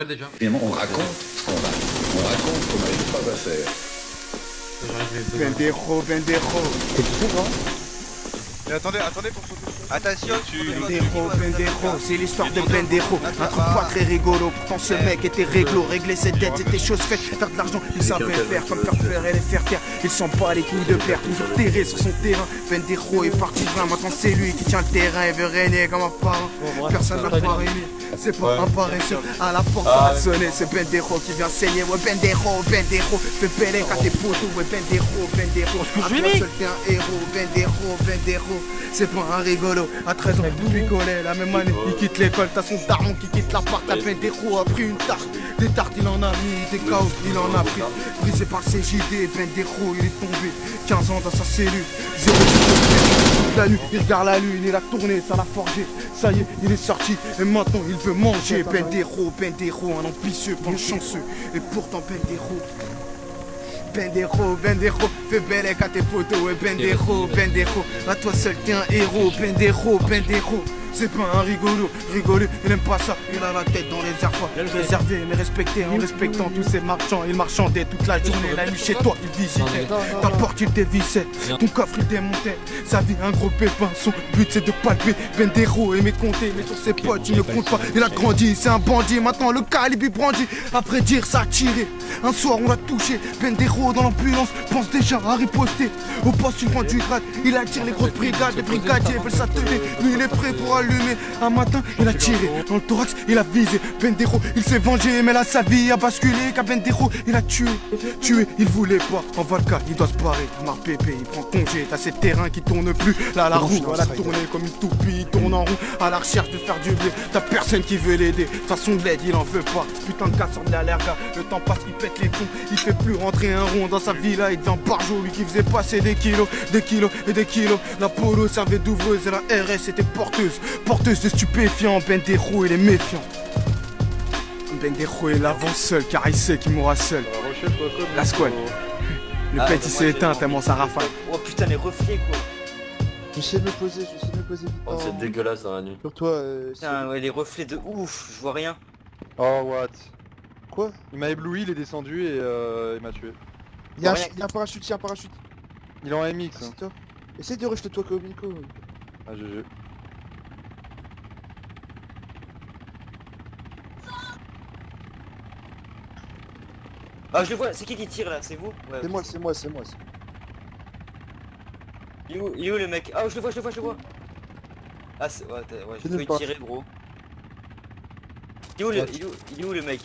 Déjà. Finalement, on raconte ce qu'on a. On raconte ce qu'on n'arrive pas à faire. Pendejo, pendejo. T'es tout seul, toi? Mais attendez pour sauter. Attention, Pendejo, pendejo, c'est l'histoire de Pendejo. Un truc pas très rigolo, pourtant ce mec était réglo. Régler ses dettes, c'était chose faite. Faire de l'argent, il savait faire comme faire faire et les faire taire. Il sent pas les couilles de père, toujours terré sur son terrain. Pendejo est parti loin, maintenant c'est lui qui tient le terrain. Il veut régner comme un parent. Personne ne va pas régner, c'est pas un paresseux. À la porte, ça va sonner, c'est Pendejo qui vient saigner. Ouais, Pendejo, Pendejo, fais pélec à tes potos. Ouais, Pendejo, Pendejo, à toi seul t'es un héros. Pendejo, Pendejo, c'est pas un rigolo. À 13 ans, il picolait la même année, il quitte l'école. T'as son daron qui quitte l'appart. À Pendejo a pris une tarte. Des tartes, il en a mis, des chaos, il en a pris. Brisé par le CJD, Pendejo, il est tombé. 15 ans dans sa cellule, 0 toute la nuit, il regarde la lune, il a tourné, ça l'a forgé. Ça y est, il est sorti, et maintenant il veut manger. Pendejo, Pendejo, un ambitieux, pas un chanceux. Et pourtant Pendejo, Pendejo, Pendejo, fais belle à tes potos. Et Pendejo, Pendejo, à toi seul t'es un héros. Pendejo, Pendejo, c'est pas un rigolo, rigolo, il aime pas ça, il a la tête dans les airs. Réservé mais respecté en respectant tous ces marchands. Il marchandait toute la journée, la nuit chez toi il visitait. Ta porte il dévissait, ton coffre il démontait. Sa vie un gros pépin, son but c'est de palper. Pendejo aimait compter, mais sur ses potes il ne compte pas. Il a grandi, c'est un bandit, maintenant le calibre il brandit. Après dire ça a tiré, un soir on l'a touché. Pendejo dans l'ambulance, pense déjà à riposter. Au poste il prend du grade, il attire les grosses brigades. Les brigadiers veulent s'atteler, lui il est prêt pour allumer. Un matin il a tiré, dans le thorax il a visé. Pendejo il s'est vengé, mais là sa vie a basculé. Car Pendejo il a tué, il voulait pas. En Valka il doit se barrer, Mar Pépé il prend congé. T'as ces terrains qui tournent plus, là la roue elle a tourné comme une toupie. Il tourne en rond à la recherche de faire du blé. T'as personne qui veut l'aider, de toute façon de l'aide il en veut pas. Ce putain de casseur de l'allerga, le temps passe il pète les plombs. Il fait plus rentrer un rond dans sa villa, il devient barjot. Lui qui faisait passer des kilos et des kilos. La polo servait d'ouvreuse et la RS était porteuse de stupéfiants. Pendejo il est méfiant. Pendejo il avance seul car il sait qu'il mourra seul. La squale. Le pet il s'est éteint tellement ça rafale. Oh putain, les reflets quoi. J'essaie de me poser vite. Oh, c'est dégueulasse dans la nuit. Sur toi, Putain, ouais, les reflets de ouf, je vois rien. Oh what? Quoi? Il m'a ébloui, il est descendu et il m'a tué. Il y a un parachute, Il est en MX. Hein. C'est toi. Essaye de rush le toi Komiko. Ah GG. Ah, je le vois, c'est qui tire là? C'est vous? Ouais, C'est moi. Il est où le mec? Ah, je le vois. Ah, c'est... Ouais, j'ai failli tirer gros. Il est où le mec?